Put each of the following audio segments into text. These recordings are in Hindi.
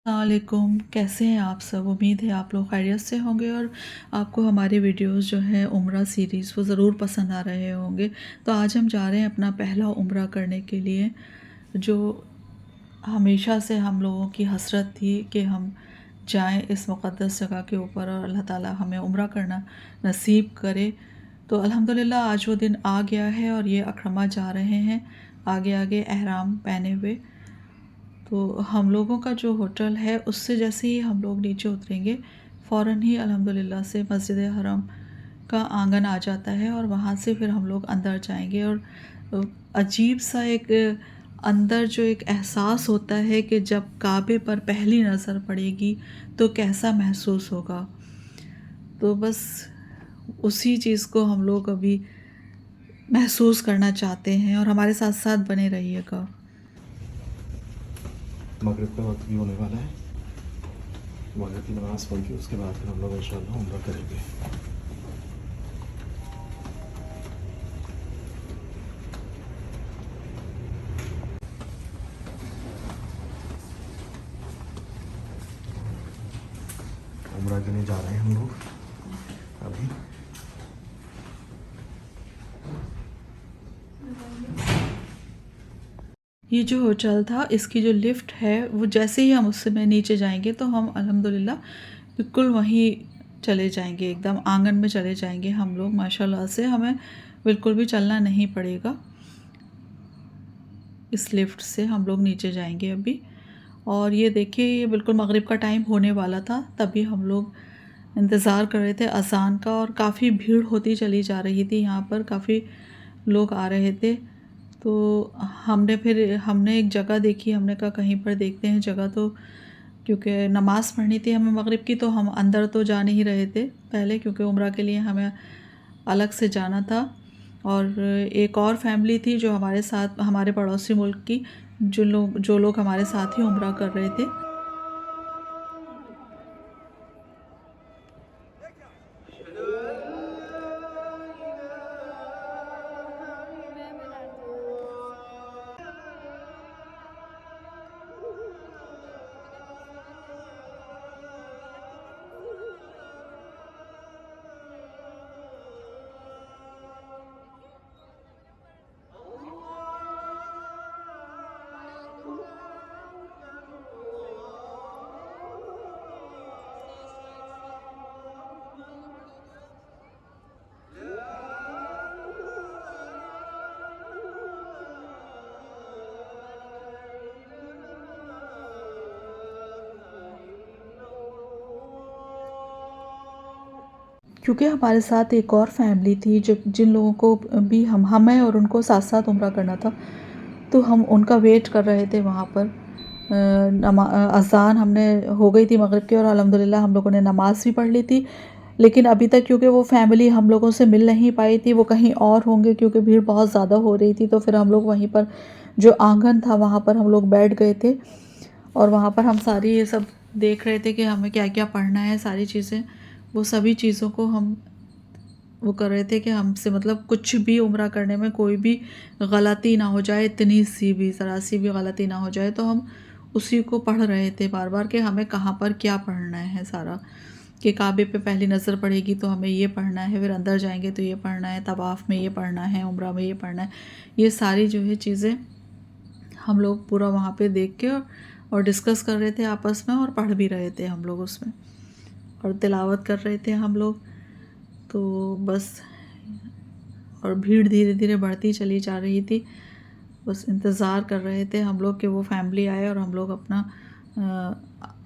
अस्सलामुअलैकुम, कैसे हैं आप सब। उम्मीद है आप लोग खैरियत से होंगे और आपको हमारे वीडियोस जो है उम्रा सीरीज़ वो ज़रूर पसंद आ रहे होंगे। तो आज हम जा रहे हैं अपना पहला उम्रा करने के लिए, जो हमेशा से हम लोगों की हसरत थी कि हम जाएं इस मुक़द्दस जगह के ऊपर और अल्लाह ताला हमें उम्रा करना नसीब करे। तो अल्हम्दुलिल्लाह आज वो दिन आ गया है और ये अकरमा जा रहे हैं आगे आगे एहराम पहने हुए। तो हम लोगों का जो होटल है उससे जैसे ही हम लोग नीचे उतरेंगे फ़ौरन ही अल्हम्दुलिल्लाह से मस्जिद हरम का आंगन आ जाता है और वहाँ से फिर हम लोग अंदर जाएंगे। और अजीब सा एक अंदर जो एक एहसास होता है कि जब काबे पर पहली नज़र पड़ेगी तो कैसा महसूस होगा। तो बस उसी चीज़ को हम लोग अभी महसूस करना चाहते हैं और हमारे साथ साथ बने रहिएगा। मगरिब का वक्त भी होने वाला है। मगरिब की नमाज़ पढ़ के उसके बाद फिर हम लोग इंशाअल्लाह उम्रा करेंगे। उम्रा के लिए जा रहे हैं हम लोग अभी। ये जो होटल था इसकी जो लिफ्ट है वो जैसे ही हम उससे में नीचे जाएंगे तो हम अल्हम्दुलिल्लाह बिल्कुल वहीं चले जाएंगे, एकदम आंगन में चले जाएंगे हम लोग। माशाल्लाह से हमें बिल्कुल भी चलना नहीं पड़ेगा। इस लिफ्ट से हम लोग नीचे जाएंगे अभी। और ये देखिए ये बिल्कुल मगरिब का टाइम होने वाला था तभी हम लोग इंतज़ार कर रहे थे अज़ान का और काफ़ी भीड़ होती चली जा रही थी। यहाँ पर काफ़ी लोग आ रहे थे। तो हमने एक जगह देखी, हमने कहा कहीं पर देखते हैं जगह। तो क्योंकि नमाज़ पढ़नी थी हमें मगरिब की तो हम अंदर तो जा नहीं रहे थे पहले, क्योंकि उम्रा के लिए हमें अलग से जाना था। और एक और फैमिली थी जो हमारे साथ, हमारे पड़ोसी मुल्क की, जो लोग हमारे साथ ही उम्रा कर रहे थे। क्योंकि हमारे साथ एक और फैमिली थी जो जिन लोगों को भी हमें और उनको साथ साथ उम्रा करना था, तो हम उनका वेट कर रहे थे वहाँ पर। अज़ान हमने हो गई थी मगरिब की और अल्हम्दुलिल्लाह हम लोगों ने नमाज़ भी पढ़ ली थी। लेकिन अभी तक क्योंकि वो फैमिली हम लोगों से मिल नहीं पाई थी, वो कहीं और होंगे क्योंकि भीड़ बहुत ज़्यादा हो रही थी। तो फिर हम लोग वहीं पर जो आंगन था वहाँ पर हम लोग बैठ गए थे और वहाँ पर हम सारी ये सब देख रहे थे कि हमें क्या क्या पढ़ना है, सारी चीज़ें, वो सभी चीज़ों को हम वो कर रहे थे कि हमसे मतलब कुछ भी उम्रा करने में कोई भी गलती ना हो जाए, इतनी सी भी ज़रा सी भी गलती ना हो जाए। तो हम उसी को पढ़ रहे थे बार बार कि हमें कहाँ पर क्या पढ़ना है सारा, कि काबे पे पहली नज़र पड़ेगी तो हमें ये पढ़ना है, फिर अंदर जाएंगे तो ये पढ़ना है, तवाफ़ में ये पढ़ना है, उम्रा में ये पढ़ना है। ये सारी जो है चीज़ें हम लोग पूरा वहाँ पे देख के और डिस्कस कर रहे थे आपस में और पढ़ भी रहे थे हम लोग उसमें और तिलावत कर रहे थे हम लोग। तो बस, और भीड़ धीरे धीरे बढ़ती चली जा रही थी। बस इंतज़ार कर रहे थे हम लोग कि वो फैमिली आए और हम लोग अपना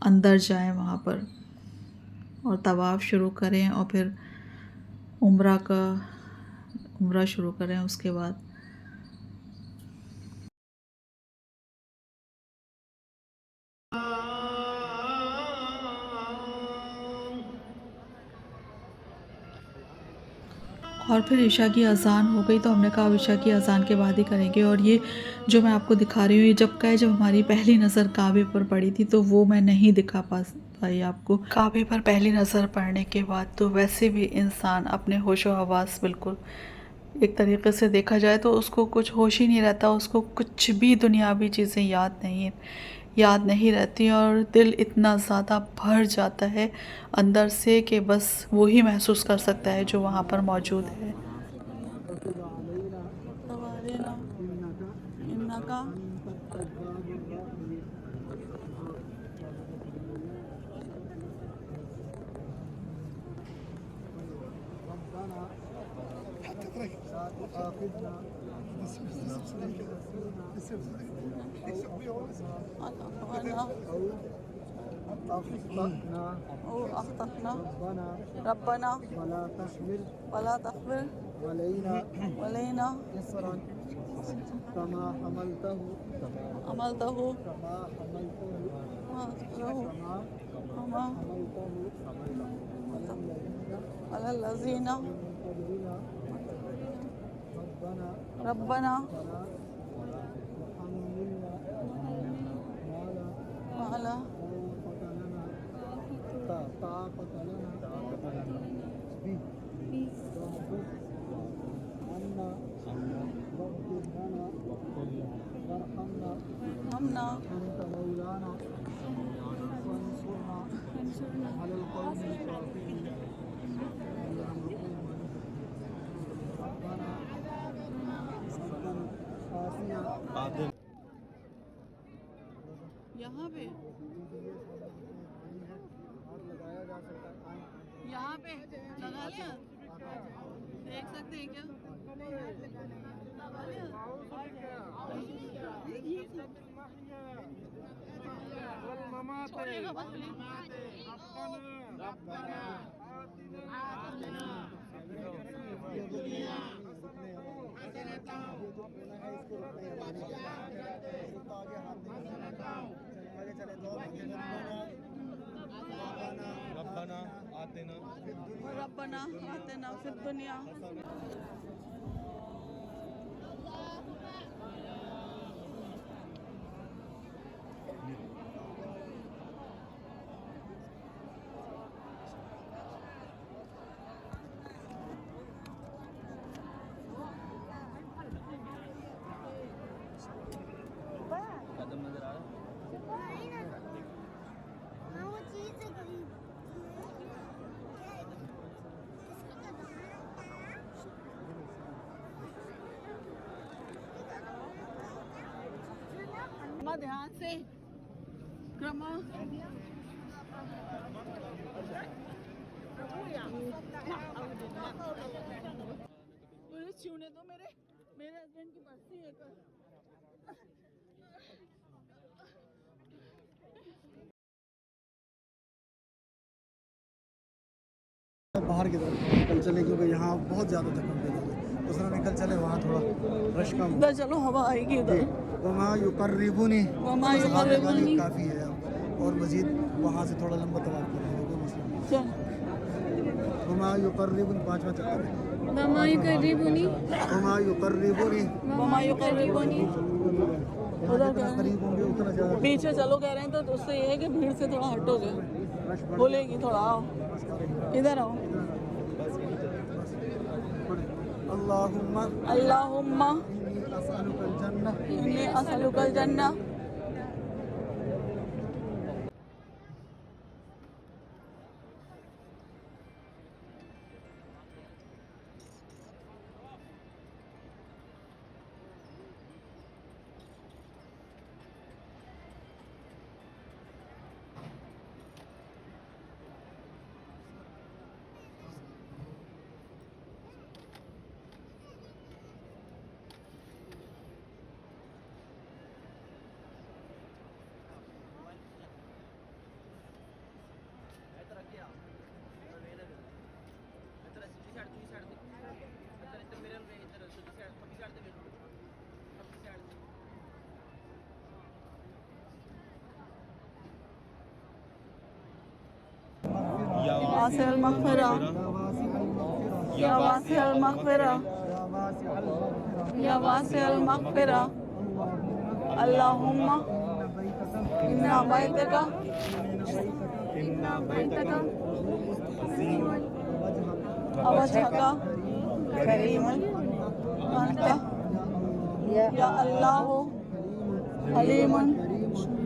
अंदर जाएं वहाँ पर और तवाफ़ शुरू करें और फिर उम्रा शुरू करें उसके बाद। और फिर इशा की अज़ान हो गई तो हमने कहा अब इशा की अज़ान के बाद ही करेंगे। और ये जो मैं आपको दिखा रही हूँ ये जब हमारी पहली नज़र काबे पर पड़ी थी तो वो मैं नहीं दिखा पाई आपको। काबे पर पहली नज़र पड़ने के बाद तो वैसे भी इंसान अपने होशो हवास बिल्कुल, एक तरीक़े से देखा जाए तो उसको कुछ होश ही नहीं रहता, उसको कुछ भी दुनियावी चीज़ें याद नहीं याद नहीं रहती और दिल इतना ज़्यादा भर जाता है अंदर से कि बस वो ही महसूस कर सकता है जो वहाँ पर मौजूद है। रब्बना वला तहमिल अलैना कमा अमलतहु अलल्लज़ीना रब्बना वाला हमना यहाँ पे लगाया जा सकता है। यहाँ पे लगा लिया, देख सकते हैं क्या? लगा लिया। छोड़ेगा बस नहीं। रब्बना आतिना फिद दुनिया। कदम नजर आ रहा है। ध्यान से क्रमा पुलिस छूने दो मेरे हस्बैंड की पर्सी है। बाहर की तरफ निकल चले क्योंकि यहाँ बहुत ज़्यादा थकन दे रही है। दूसरा निकल चले वहाँ थोड़ा रश कम। इधर चलो, हवा आएगी इधर। वमा युकर्रिबुनी काफ़ी है और मज़ीद वहाँ से थोड़ा लंबा तवाफ करेंगे, कोई मसला नहीं। चल वमा युकर्रिबुनी 5वां चक्कर है। वमा युकर्रिबुनी उधर जितना करीब होंगे उतना ज़्यादा पीछे चलो कह रहे हैं, तो उससे ये है कि भीड़ से थोड़ा हटोगे, रश बढ़ बोलेगी थोड़ा आओ इधर आओ। अल्लाहुम्मा अल्लाहुम्मा इन्नी इन्नी असअलुकल जन्नह असअलुकल जन्नह वासिअल मग़फ़िरा या वासिअल मग़फ़िरा या वासिअल मग़फ़िरा अल्लाहुम्मा इन्ना बैतका अवजहका करीमन अंता या अल्लाह हलीमुन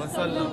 वसल्लम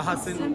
अहसिन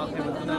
आक़िबतना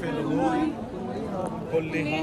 फिल उमूर कुल्लिहा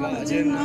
वअजिरना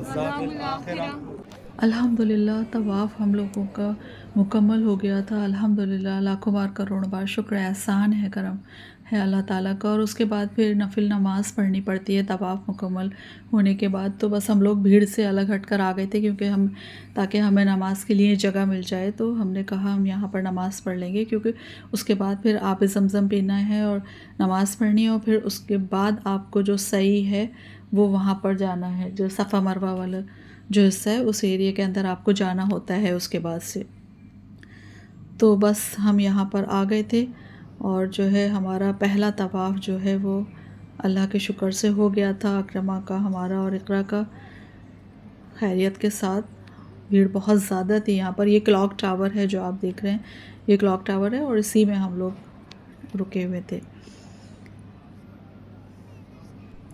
अज़ाबिल आखिरा। अल्हम्दुलिल्लाह तवाफ़ हम लोगों का मुकम्मल हो गया था। अल्हम्दुलिल्लाह लाखों बार करोड़ों बार शुक्र एहसान है, करम है अल्लाह ताला का। और उसके बाद फिर नफिल नमाज़ पढ़नी पड़ती है तवाफ़ मुकम्मल होने के बाद। तो बस हम लोग भीड़ से अलग हट कर आ गए थे क्योंकि ताकि हमें नमाज़ के लिए जगह मिल जाए। तो हमने कहा हम यहाँ पर नमाज़ पढ़ लेंगे क्योंकि उसके बाद फिर आब ज़मज़म पीना है और नमाज़ पढ़नी है। और फिर उसके बाद आपको जो सही है वो वहाँ पर जाना है, जो सफ़ा मरवा वाला जो हिस्सा है उस एरिया के अंदर आपको जाना होता है उसके बाद से। तो बस हम यहाँ पर आ गए थे और जो है हमारा पहला तवाफ़ जो है वो अल्लाह के शुक्र से हो गया था, अकरमा का हमारा और इकरा का खैरियत के साथ। भीड़ बहुत ज़्यादा थी यहाँ पर। ये क्लॉक टावर है जो आप देख रहे हैं, ये क्लॉक टावर है और इसी में हम लोग रुके हुए थे।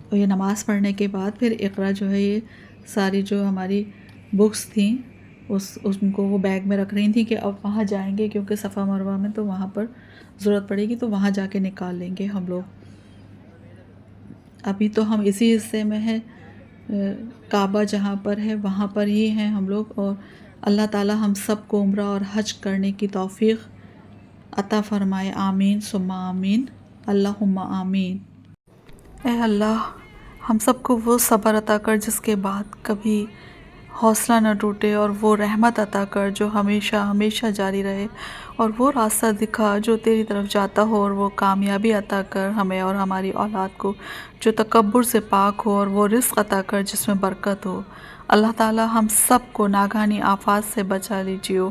और ये नमाज़ पढ़ने के बाद फिर इकरा जो है ये सारी जो हमारी बुक्स थी उनको वो बैग में रख रही थी कि अब वहाँ जाएंगे क्योंकि सफ़ा मरवा में तो वहाँ पर ज़रूरत पड़ेगी, तो वहाँ जाके निकाल लेंगे हम लोग। अभी तो हम इसी हिस्से में हैं, काबा जहाँ पर है वहाँ पर ही हैं हम लोग। और अल्लाह ताला हम सब को उम्रा और हज करने की तौफ़ीक़ अता फ़रमाए। आमीन सुम्मा आमीन, अल्लाहुम्मा आमीन। ए अल्लाह हम सबको वो सब्र अता कर जिसके बाद कभी हौसला न टूटे, और वो रहमत अता कर जो हमेशा हमेशा जारी रहे, और वो रास्ता दिखा जो तेरी तरफ जाता हो, और वो कामयाबी अता कर हमें और हमारी औलाद को जो तकब्बुर से पाक हो, और वो रिज़्क़ अता कर जिसमें बरकत हो। अल्लाह ताला हम सब को नागहानी आफात से बचा लीजिए।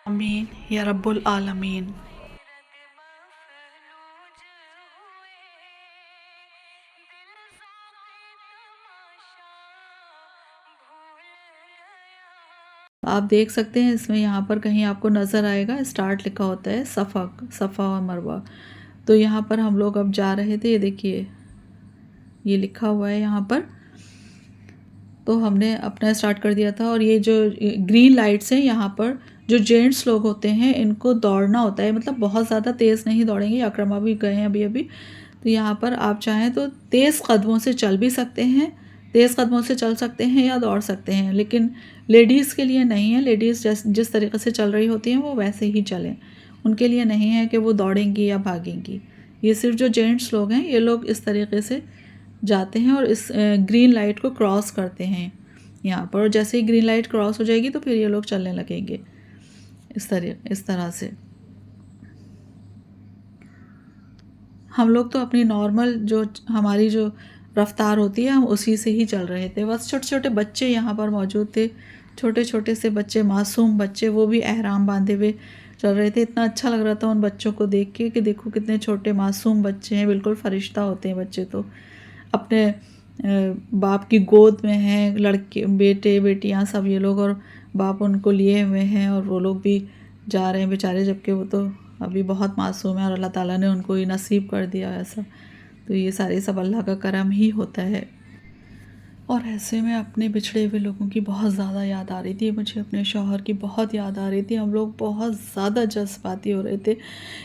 आमीन या रब्बुल आलमीन। आप देख सकते हैं इसमें यहाँ पर कहीं आपको नज़र आएगा स्टार्ट लिखा होता है, सफ़ा और मरवा। तो यहाँ पर हम लोग अब जा रहे थे, ये देखिए ये लिखा हुआ है यहाँ पर। तो हमने अपना स्टार्ट कर दिया था। और ये जो ग्रीन लाइट्स हैं यहाँ पर, जो जेंट्स लोग होते हैं इनको दौड़ना होता है, मतलब बहुत ज़्यादा तेज़ नहीं दौड़ेंगे। अकरमा भी गए हैं अभी। तो यहाँ पर आप चाहें तो तेज़ कदमों से चल भी सकते हैं, तेज़ कदमों से चल सकते हैं या दौड़ सकते हैं, लेकिन लेडीज़ के लिए नहीं है। लेडीज़ जिस तरीक़े से चल रही होती हैं वो वैसे ही चलें, उनके लिए नहीं है कि वो दौड़ेंगी या भागेंगी। ये सिर्फ जो जेंट्स लोग हैं ये लोग इस तरीक़े से जाते हैं और इस ग्रीन लाइट को क्रॉस करते हैं यहाँ पर। और जैसे ही ग्रीन लाइट क्रॉस हो जाएगी तो फिर ये लोग चलने लगेंगे इस तरह से। हम लोग तो अपनी नॉर्मल जो हमारी जो रफ्तार होती है हम उसी से ही चल रहे थे। बस छोटे छोटे बच्चे यहाँ पर मौजूद थे, छोटे छोटे से बच्चे, मासूम बच्चे, वो भी एहराम बांधे हुए चल रहे थे। इतना अच्छा लग रहा था उन बच्चों को देख के कि देखो कितने छोटे मासूम बच्चे हैं, बिल्कुल फ़रिश्ता होते हैं बच्चे। तो अपने बाप की गोद में हैं, लड़के बेटे बेटियाँ सब ये लोग, और बाप उनको लिए हुए हैं और वो लोग भी जा रहे हैं बेचारे, जबकि वो तो अभी बहुत मासूम है और अल्लाह ताला ने उनको ये नसीब कर दिया ऐसा। तो ये सारे सब अल्लाह का करम ही होता है। और ऐसे में अपने बिछड़े हुए लोगों की बहुत ज़्यादा याद आ रही थी मुझे, अपने शौहर की बहुत याद आ रही थी। हम लोग बहुत ज़्यादा जज्बाती हो रहे थे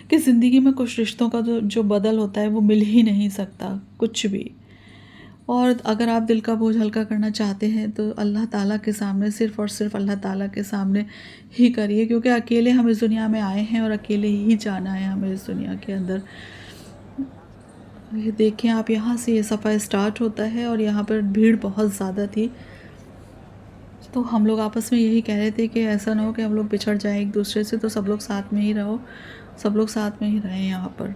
कि ज़िंदगी में कुछ रिश्तों का जो बदल होता है वो मिल ही नहीं सकता कुछ भी। और अगर आप दिल का बोझ हल्का करना चाहते हैं तो अल्लाह ताला के सामने, सिर्फ़ और सिर्फ अल्लाह ताला के सामने ही करिए, क्योंकि अकेले हम इस दुनिया में आए हैं और अकेले ही जाना है हमें इस दुनिया के अंदर। ये देखें आप, यहाँ से ये सफ़र स्टार्ट होता है और यहाँ पर भीड़ बहुत ज़्यादा थी। तो हम लोग आपस में यही कह रहे थे कि ऐसा ना हो कि हम लोग बिछड़ जाएं एक दूसरे से, तो सब लोग साथ में ही रहो, सब लोग साथ में ही रहें यहाँ पर।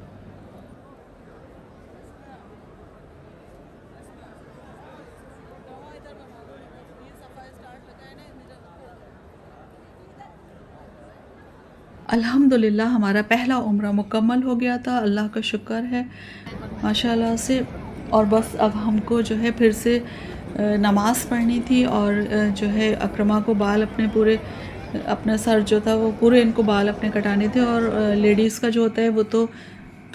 अल्हम्दुलिल्लाह हमारा पहला उम्रा मुकम्मल हो गया था, अल्लाह का शुक्र है माशाल्लाह से। और बस अब हमको जो है फिर से नमाज़ पढ़नी थी और जो है अकरमा को बाल अपने पूरे, अपना सर जो था वो पूरे इनको बाल अपने कटाने थे। और लेडीज़ का जो होता है वो तो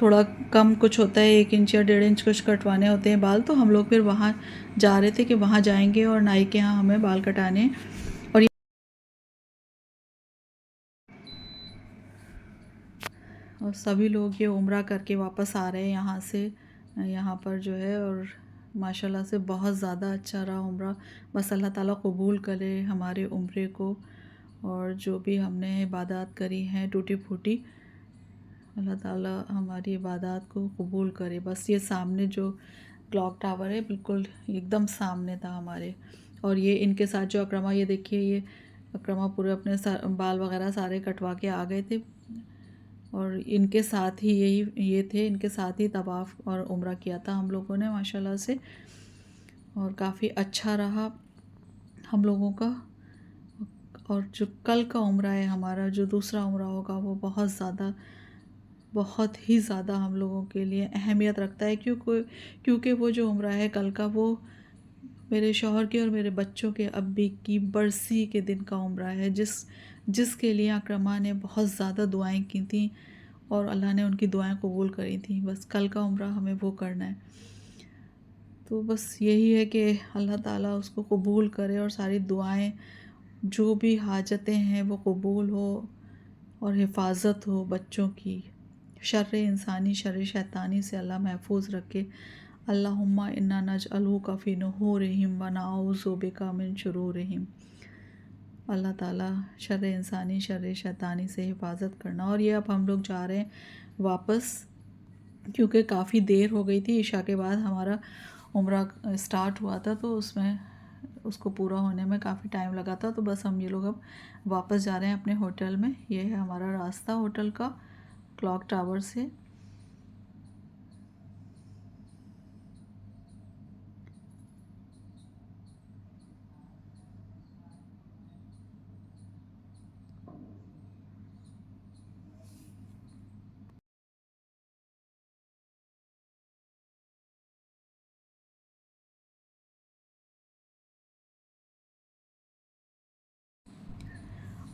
थोड़ा कम कुछ होता है, 1 इंच या 1.5 इंच कुछ कटवाने होते हैं बाल। तो हम लोग फिर वहाँ जा रहे थे कि वहाँ जाएंगे और नाई के यहाँ हमें बाल कटाने हैं। और सभी लोग ये उम्रा करके वापस आ रहे हैं यहाँ से, यहाँ पर जो है। और माशाल्लाह से बहुत ज़्यादा अच्छा रहा उम्रा। बस अल्लाह ताला कबूल करे हमारे उम्रे को, और जो भी हमने इबादत करी हैं टूटी फूटी, अल्लाह ताला हमारी इबादत को कबूल करे। बस ये सामने जो क्लॉक टावर है बिल्कुल एकदम सामने था हमारे। और ये इनके साथ जो अकरमा, ये देखिए ये अकरमा पूरे अपने बाल वगैरह सारे कटवा के आ गए थे। और इनके साथ ही ये थे, इनके साथ ही तवाफ़ और उम्रा किया था हम लोगों ने माशाल्लाह से। और काफ़ी अच्छा रहा हम लोगों का। और जो कल का उम्रा है हमारा, जो दूसरा उम्रा होगा, वो बहुत ही ज़्यादा हम लोगों के लिए अहमियत रखता है, क्योंकि वो जो उम्रा है कल का, वो मेरे शौहर के और मेरे बच्चों के अब्बी की बरसी के दिन का उम्रा है, जिसके लिए अकरमा ने बहुत ज़्यादा दुआएं की थी और अल्लाह ने उनकी दुआएं कबूल करी थी। बस कल का उम्रा हमें वो करना है। तो बस यही है कि अल्लाह ताला उसको कबूल करे और सारी दुआएं, जो भी हाजतें हैं वो कबूल हो, और हिफाजत हो बच्चों की, शर्र इंसानी शर्र शैतानी से अल्लाह महफूज रखे। अल्लाहुम्मा इन्ना नजअलुका फ़ी नुहूरिहिम व नऊज़ु बिका मिन शुरूरिहिम। अल्लाह ताला शर्र इंसानी शर्र शैतानी से हिफाजत करना। और ये अब हम लोग जा रहे हैं वापस, क्योंकि काफ़ी देर हो गई थी। इशा के बाद हमारा उम्रा स्टार्ट हुआ था, तो उसमें उसको पूरा होने में काफ़ी टाइम लगा था। तो बस हम ये लोग अब वापस जा रहे हैं अपने होटल में। ये है हमारा रास्ता होटल का, क्लॉक टावर से।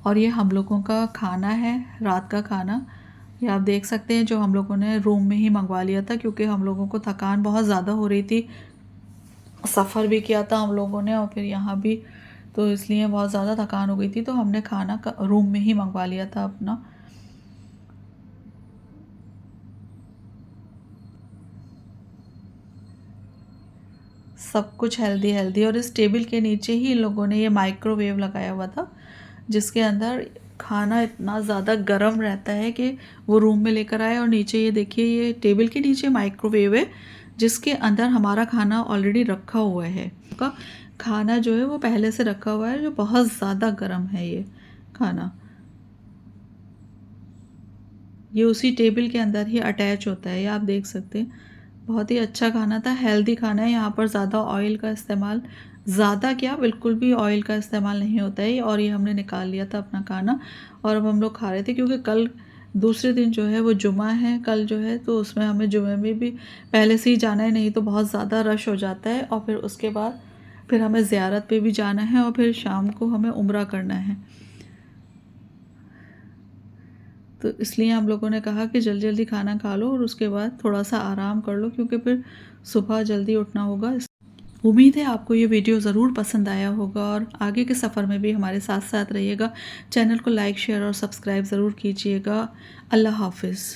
और ये हम लोगों का खाना है, रात का खाना। ये आप देख सकते हैं, जो हम लोगों ने रूम में ही मंगवा लिया था, क्योंकि हम लोगों को थकान बहुत ज़्यादा हो रही थी। सफ़र भी किया था हम लोगों ने और फिर यहाँ भी, तो इसलिए बहुत ज़्यादा थकान हो गई थी। तो हमने खाना रूम में ही मंगवा लिया था अपना। सब कुछ हेल्दी हेल्दी। और इस टेबल के नीचे ही इन लोगों ने ये माइक्रोवेव लगाया हुआ था, जिसके अंदर खाना इतना ज़्यादा गर्म रहता है कि वो रूम में लेकर आए। और नीचे ये देखिए, ये टेबल के नीचे माइक्रोवेव है, जिसके अंदर हमारा खाना ऑलरेडी रखा हुआ है। का खाना जो है वो पहले से रखा हुआ है, जो बहुत ज़्यादा गर्म है ये खाना। ये उसी टेबल के अंदर ही अटैच होता है, ये आप देख सकते हैं। बहुत ही अच्छा खाना था, हेल्दी खाना है। यहाँ पर ज़्यादा ऑयल का इस्तेमाल, ज़्यादा क्या, बिल्कुल भी ऑयल का इस्तेमाल नहीं होता है। और ये हमने निकाल लिया था अपना खाना, और अब हम लोग खा रहे थे, क्योंकि कल दूसरे दिन जो है वो जुमा है कल जो है, तो उसमें हमें जुमे में भी पहले से ही जाना है, नहीं तो बहुत ज़्यादा रश हो जाता है। और फिर उसके बाद फिर हमें ज़ियारत पे भी जाना है, और फिर शाम को हमें उम्रा करना है। तो इसलिए हम लोगों ने कहा कि जल्दी जल्दी खाना खा लो और उसके बाद थोड़ा सा आराम कर लो, क्योंकि फिर सुबह जल्दी उठना होगा। उम्मीद है आपको ये वीडियो ज़रूर पसंद आया होगा, और आगे के सफ़र में भी हमारे साथ साथ रहिएगा। चैनल को लाइक शेयर और सब्सक्राइब ज़रूर कीजिएगा। अल्लाह हाफिज़।